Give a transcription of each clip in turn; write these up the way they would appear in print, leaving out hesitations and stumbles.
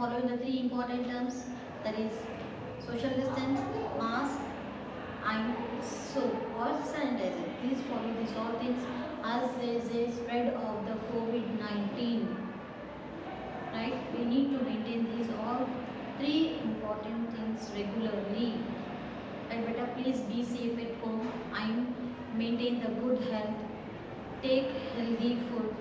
following the three important terms, that is social distance, mask and soap or sanitizer. Please follow these all things as there is a spread of the COVID-19. Right? We need to maintain these all three important things regularly. And better please be safe at home and maintain the good health. Take healthy food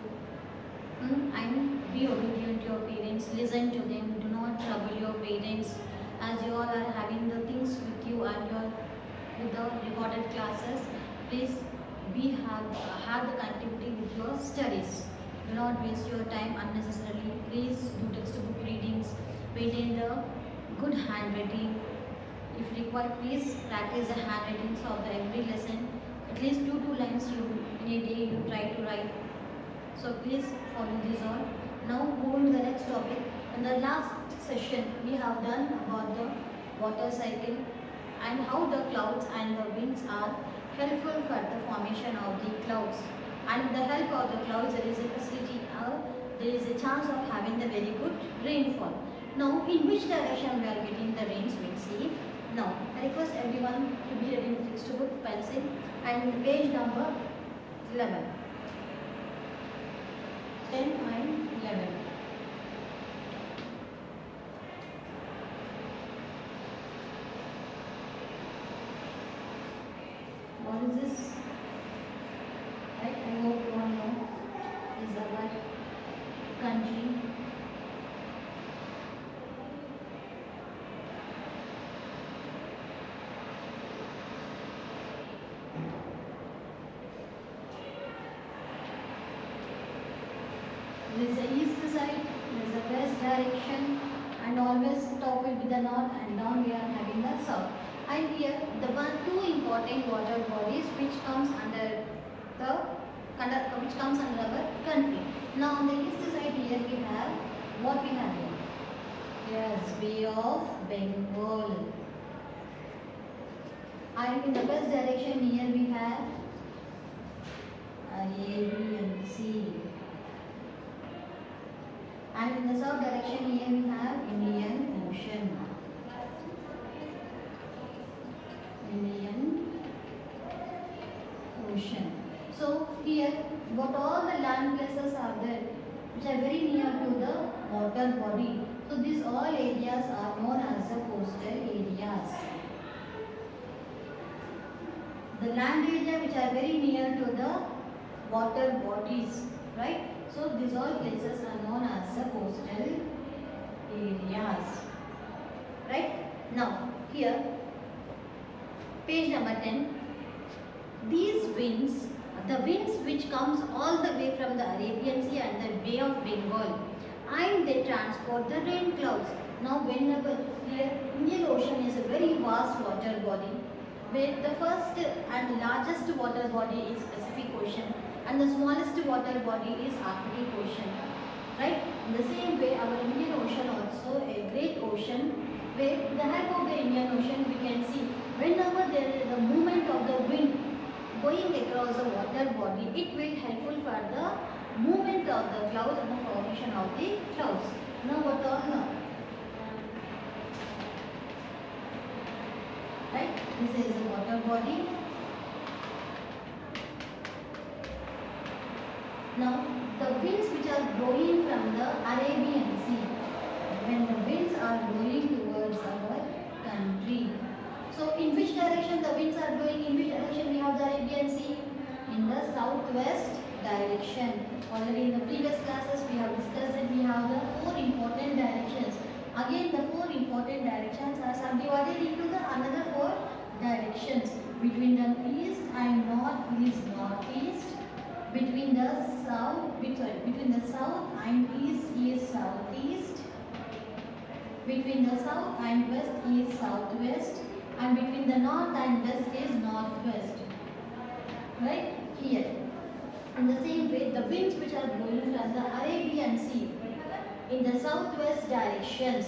and be obedient to your parents. Listen to them. Do not trouble your parents as you all are having the things with you and your with the recorded classes. Please have the connectivity with your studies. Do not waste your time unnecessarily. Please do textbook readings. Maintain the good handwriting. If required, please practice the handwritings of the every lesson. At least two lines you in a day you try to write. So please follow this all. Now move on to the next topic. In the last session we have done about the water cycle and how the clouds and the winds are helpful for the formation of the clouds. And with the help of the clouds there is a facility there is a chance of having the very good rainfall. Now in which direction we are getting the rains we will see. Now I request everyone to be ready with textbook, pencil and page number 11. 10 and 11. What is this? Right? I hope you all know is our country. There is the east side, there is the west direction, and always top will be the north and down we are having the south. And here the two important water bodies which comes under our country. Now on the east side here we have what we have here. Yes, Bay of Bengal. And in the west direction here we have Arabian Sea. And in the south direction here we have Indian Ocean. Indian Ocean. So here what all the land places are there which are very near to the water body. So these all areas are known as the coastal areas. The land area which are very near to the water bodies, right? So these all places are known as the coastal areas. Right? Now here page number 10. These winds, the winds which comes all the way from the Arabian Sea and the Bay of Bengal, and they transport the rain clouds. Now whenever here Indian Ocean is a very vast water body, where the first and largest water body is Pacific Ocean and the smallest water body is Arctic Ocean. Right? In the same way our Indian Ocean also a great ocean, where with the help of the Indian Ocean we can see whenever there is the movement of the wind going across the water body, it will helpful for the movement of the clouds and the formation of the clouds. Now what all now? Right? This is the water body. Now the winds which are blowing from the Arabian Sea, when the winds are blowing towards our country. So in which direction the winds are blowing? In which direction we have the Arabian Sea? In the southwest direction. Already in the previous classes we have discussed that we have the four important directions. Again the four important directions are subdivided into the another four directions. Between the east and northeast, between the south and east, southeast, between the south and west, southwest, and between the north and west is northwest. Right? Here. In the same way, the winds which are blowing from the Arabian Sea in the southwest directions,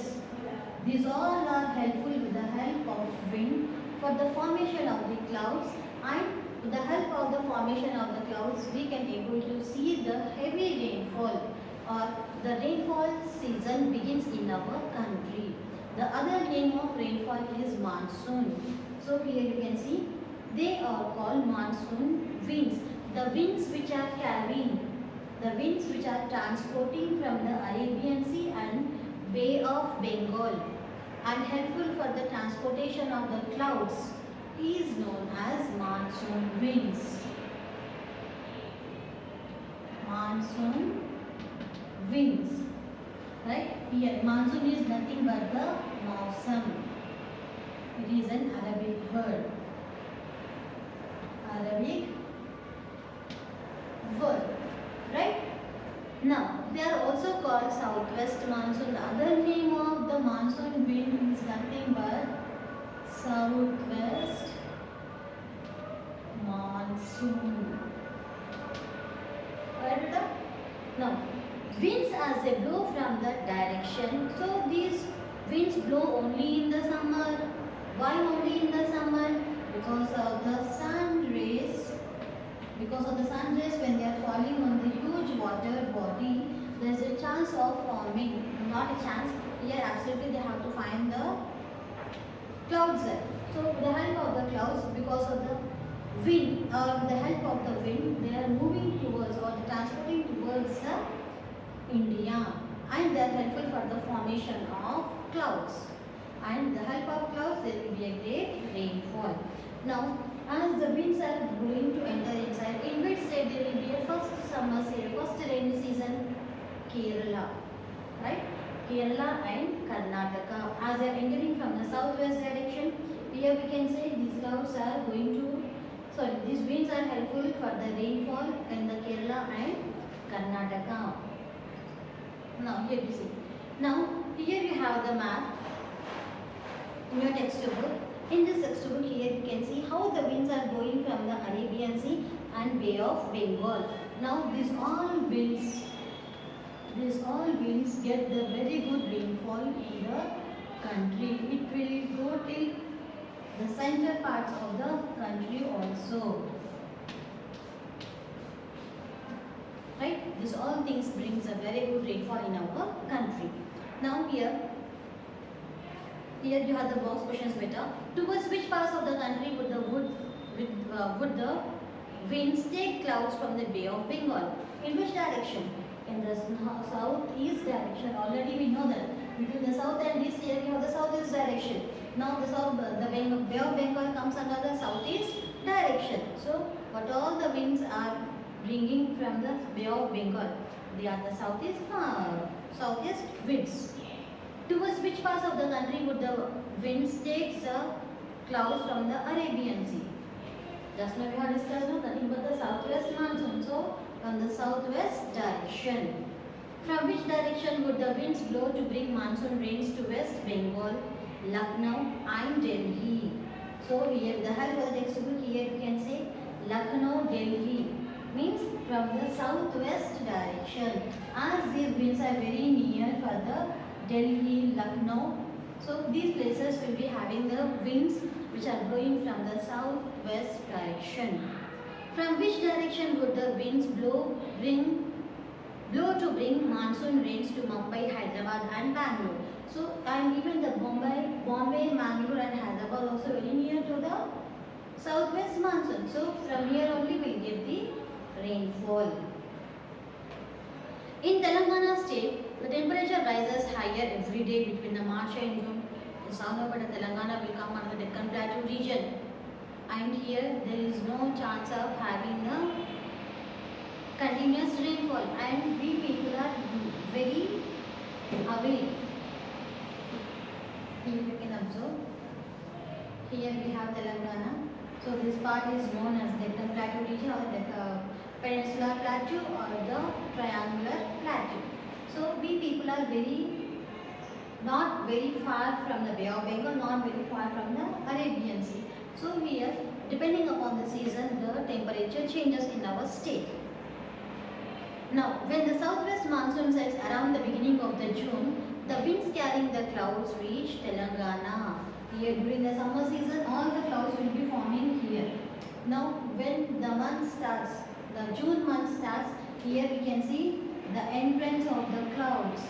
these all are helpful with the help of wind for the formation of the clouds, and with the help of the formation of the clouds we can able to see the heavy rainfall. or the rainfall season begins in our country. The other name of rainfall is monsoon. So here you can see they are called monsoon winds. The winds which are carrying, the winds which are transporting from the Arabian Sea and Bay of Bengal and helpful for the transportation of the clouds is known as monsoon winds. Monsoon winds. Right? Here monsoon is nothing but the mausam. It is an Arabic word. Arabic word. Right? Now, they are also called southwest monsoon. The other name of the monsoon wind is nothing but southwest monsoon. Right? Now, winds as they blow from that direction. So, these winds blow only in the summer. Why only in the summer? Because of the sun rays. Because of the sun rays, when they are falling on the huge water body, there is a chance of forming, not a chance, here absolutely they have to find the clouds there. So with the help of the clouds, because of the wind or with the help of the wind, they are moving towards or transporting towards India, and they are helpful for the formation of clouds. And the help of clouds, there will be a great rainfall. Now, as the winds are going to enter inside, in which state there will be a first summer season, first rainy season? Kerala, right? Kerala and Karnataka. As they are entering from the southwest direction, here we can say these clouds are going to, sorry, these winds are helpful for the rainfall in the Kerala and Karnataka. Now, here we see. Now, here you have the map in your textbook. In this textbook here you can see how the winds are going from the Arabian Sea and Bay of Bengal. Now these all winds get the very good rainfall in the country. It will go till the center parts of the country also. Right? These all things brings a very good rainfall in our country. Now here you have the box questions better. Towards which parts of the country would the winds take clouds from the Bay of Bengal? In which direction? In the southeast direction. Already we know that between the south and east here we have the southeast direction. Now the Bay of Bengal comes under the southeast direction. So what all the winds are bringing from the Bay of Bengal? They are the southeast winds. Towards which parts of the country would the winds take the clouds from the Arabian Sea? Just now we have discussed nothing but the southwest monsoon. So from the southwest direction. From which direction would the winds blow to bring monsoon rains to West Bengal, Lucknow and Delhi? So here the help of the textbook here you can say Lucknow, Delhi means from the southwest direction. As these winds are very near for the Delhi, Lucknow. So these places will be having the winds which are blowing from the southwest direction. From which direction would the winds blow to bring monsoon rains to Mumbai, Hyderabad and Bangalore? So and even the Bombay, Bangalore and Hyderabad also very near to the southwest monsoon. So from here only we will get the rainfall. In Telangana state, the temperature rises higher every day between the March and June. The southern part of Telangana will come under the Deccan Plateau region. And here there is no chance of having a continuous rainfall. And we people are very away. Here you can observe. Here we have Telangana. So this part is known as Deccan Plateau region or the Peninsular Plateau or the Triangular Plateau. So we people are not very far from the Bay of Bengal, not very far from the Arabian Sea. So here, depending upon the season, the temperature changes in our state. Now, when the southwest monsoon sets around the beginning of the June, the winds carrying the clouds reach Telangana. Here during the summer season, all the clouds will be forming here. Now, when the month starts, the June month starts, here we can see the entrance of the clouds.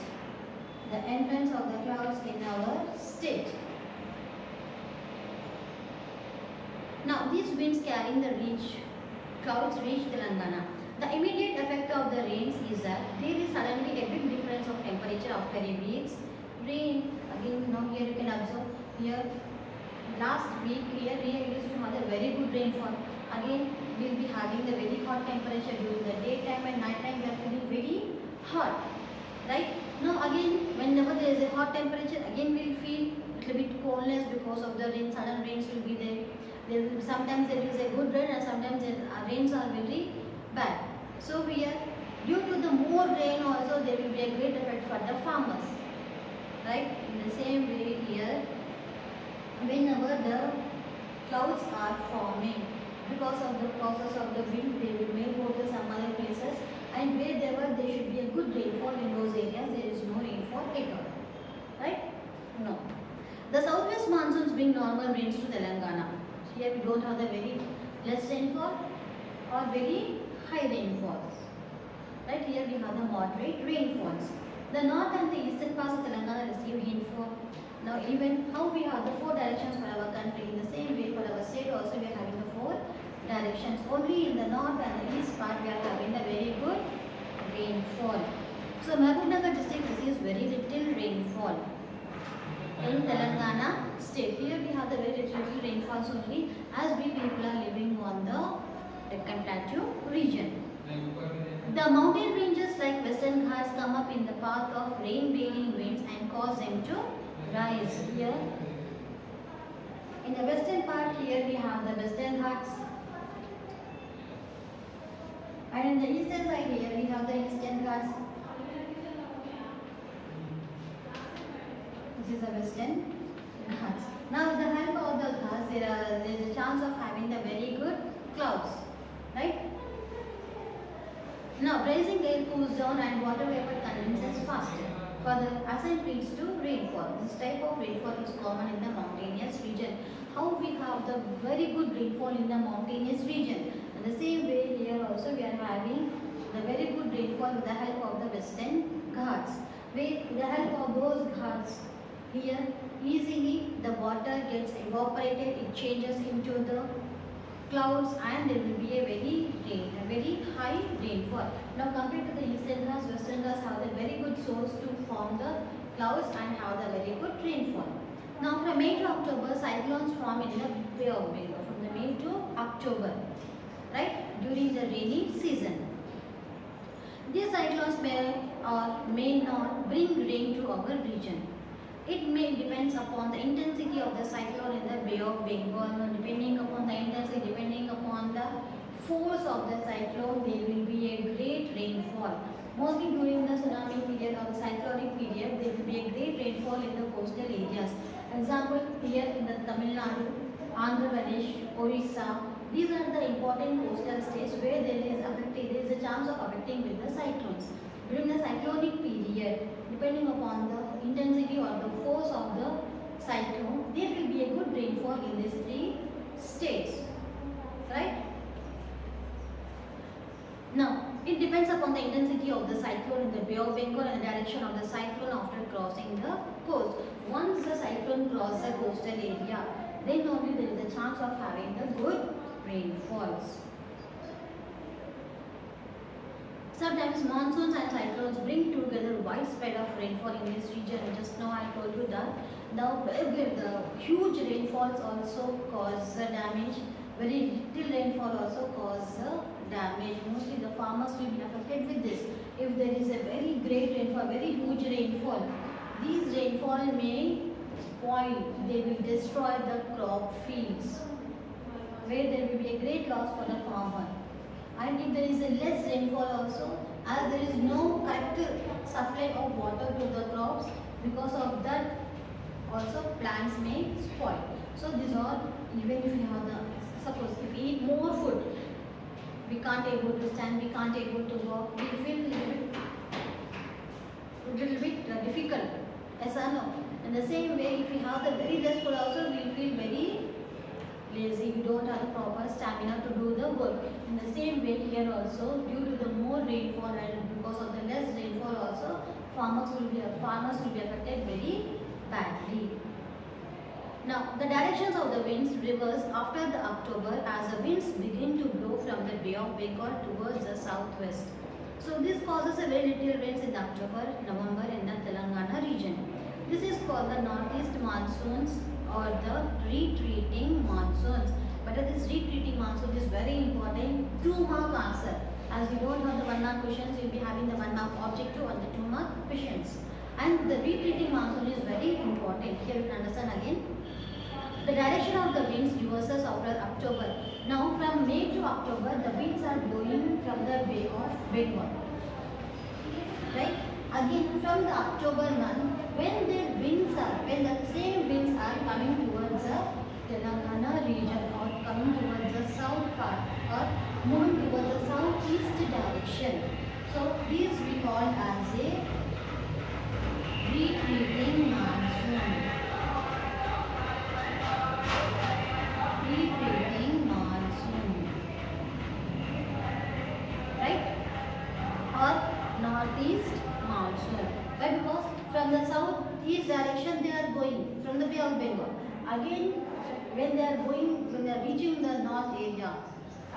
The entrance of the clouds in our state. Now these winds carrying the clouds reach Telangana. The immediate effect of the rains is that there is suddenly a big difference of temperature after a week's rain. Again, now here you can observe here last week here we used to have a very good rainfall. Again we will be having the very hot temperature during the daytime and night time we are feeling very hot. Right? Now again whenever there is a hot temperature again we will feel little bit coldness because of the rain. Sudden rains will be there. Sometimes there is a good rain and sometimes rains are very bad. So here due to the more rain also there will be a great effect for the farmers. Right? In the same way here whenever the clouds are forming because of the process of the wind they will may go to some other places and wherever there should be a good rainfall in those areas there is no rainfall at all. Right? No. The southwest monsoons bring normal rains to Telangana. Here we don't have the very less rainfall or very high rainfalls. Right? Here we have the moderate rainfalls. The north and the eastern parts of Telangana receive rainfall. Now even how we have the four directions for our country, in the same way for our state also we are having the four directions. Only in the north and the east part we are having the very good rainfall. So Mahbubnagar district receives very little rainfall in Telangana state. Here we have the very little rainfalls only as we people are living on the Deccan Plateau region. The mountain ranges like Western Ghats come up in the path of rain-bearing winds and cause them to rise. Here in the western part here we have the Western Ghats and in the eastern side here we have the Eastern Ghats. This is the Western Ghats. Now with the help of the Ghats there is a chance of having the very good clouds. Right? Now rising air cools down and water vapor condenses faster. Further, ascent leads to rainfall. This type of rainfall is common in the mountainous region. How we have the very good rainfall in the mountainous region. In the same way here also we are having the very good rainfall with the help of the Western Ghats. With the help of those Ghats here easily the water gets evaporated, it changes into the clouds and there will be a very high rainfall. Now compared to the Eastern Ghats, Western Ghats have a very good source to form the clouds and have the very good rainfall. Now from May to October, cyclones form in the Bay of Bengal. From the May to October, right, during the rainy season. These cyclones may or may not bring rain to our region. It may depends upon the intensity of the cyclone in the Bay of Bengal. Depending upon the intensity, depending upon the force of the cyclone, there will be a great rainfall. Mostly during the tsunami period or the cyclonic period, there will be a great rainfall in the coastal areas. Example here in the Tamil Nadu, Andhra Pradesh, Orissa. These are the important coastal states where there is a chance of affecting with the cyclones. During the cyclonic period, depending upon the intensity or the force of the cyclone, there will be a good rainfall in these three states. Right? Now, it depends upon the intensity of the cyclone in the Bay of Bengal and the direction of the cyclone after crossing the coast. Once the cyclone crosses the coastal area, then only there is a chance of having the good rainfalls. Sometimes monsoons and cyclones bring together widespread of rainfall in this region. Just now I told you that the huge rainfalls also cause damage. Very little rainfall also cause damage. Mostly the farmers will be affected with this. If there is a very great rainfall, very huge rainfall, these rainfall may spoil, they will destroy the crop fields, where there will be a great loss for the farmer. And if there is a less rainfall also, as there is no correct supply of water to the crops, because of that also plants may spoil. So these are, even if you have the, suppose if we eat more food, we can't able to stand, we can't able to walk, we feel little bit difficult. Yes or no? In the same way, if we have the very less food also, we will feel very lazy, you don't have the proper stamina to do the work. In the same way here also, due to the more rainfall and because of the less rainfall also, farmers will be affected very badly. Now, the directions of the winds reverse after the October as the winds begin to blow from the Bay of Bengal towards the southwest. So, this causes a very little rains in October, November in the Telangana region. This is called the northeast monsoons or the retreating monsoons. But this retreating monsoon is very important. 2-mark answer. As you don't have the 1-mark questions, you will be having the 1-mark objective and the 2-mark questions. And the retreating monsoon is very important. Here you can understand again. The direction of the winds reverses after October. Now from May to October, the winds are blowing from the Bay of Bengal. Right? Again from the October month, when the same winds are coming towards the Telangana region or coming towards the south part or moving towards the southeast direction. So these we call as a retreating monsoon. Retreating monsoon, right? Or northeast monsoon. Why? Because from the southeast direction they are going from the Bay of Bengal. Again, when they are reaching the north area,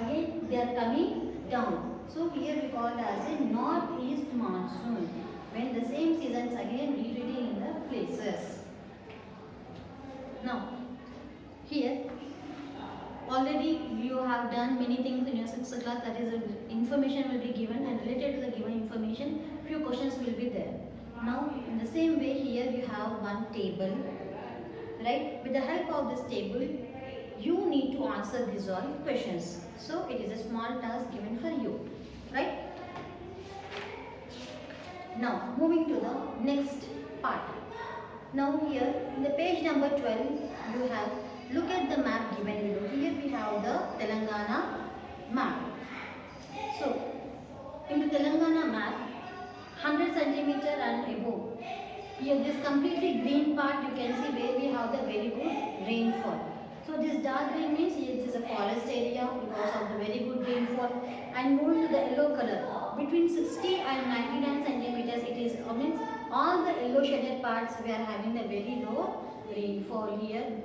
again they are coming down. So here we call it as a northeast monsoon. When the same seasons again retreating in the places. Now, here. Already you have done many things in your 6th class, that is information will be given and related to the given information few questions will be there. Now in the same way here you have one table, right? With the help of this table you need to answer these all questions. So it is a small task given for you, right? Now moving to the next part. Now here in the page number 12 you have, look at the map given below. Here we have the Telangana map. So, in the Telangana map, 100 centimeter and above. Here this completely green part you can see where we have the very good rainfall. So this dark green means it is a forest area because of the very good rainfall. And moving to the yellow color, between 60 and 99 centimeters it is, means all the yellow shaded parts we are having a very low rainfall here.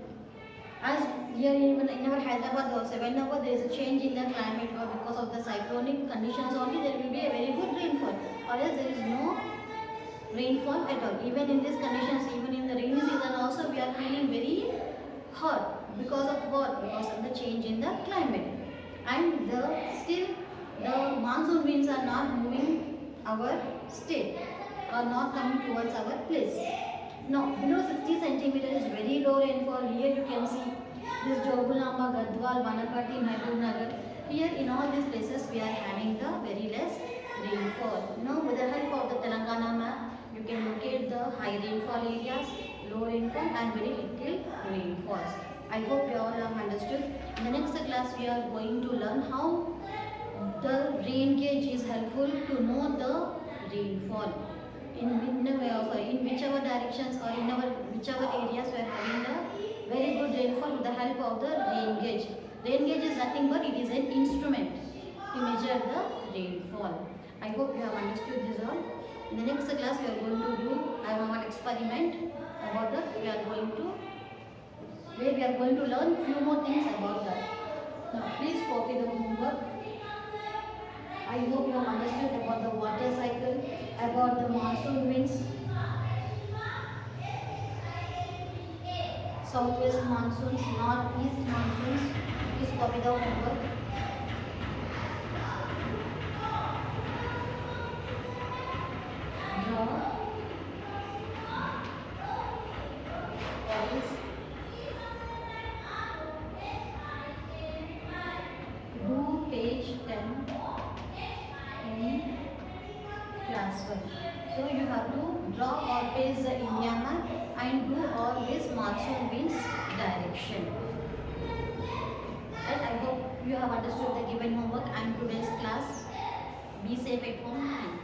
As here even in our Hyderabad also, whenever there is a change in the climate or because of the cyclonic conditions only, there will be a very good rainfall, or else there is no rainfall at all. Even in these conditions, even in the rainy season also, we are feeling very hot because of what? Because of the change in the climate. And still the monsoon winds are not moving our state or not coming towards our place. Now, below 60 centimeters is very low rainfall. Here you can see this Jogulamba, Gadwal, Vanapati, Mahabubnagar. Here in all these places we are having the very less rainfall. Now, with the help of the Telangana map, you can locate the high rainfall areas, low rainfall and very little rainfalls. I hope you all have understood. In the next class we are going to learn how the rain gauge is helpful to know the rainfall. In whichever directions or in whichever areas we are having the very good rainfall with the help of the rain gauge. Rain gauge is nothing but it is an instrument to measure the rainfall. I hope you have understood this all. In the next class we are going to do one experiment about that. We are going to learn few more things about that. Now please copy the homework. I hope you have understood about the water cycle, about the monsoon winds, southwest monsoons, northeast monsoons. Please copy the homework. Draw. What is? Do page 10. Class 1. So you have to draw or paste the India map and do all this monsoon winds direction. And I hope you have understood the given homework and today's class. Be safe at home.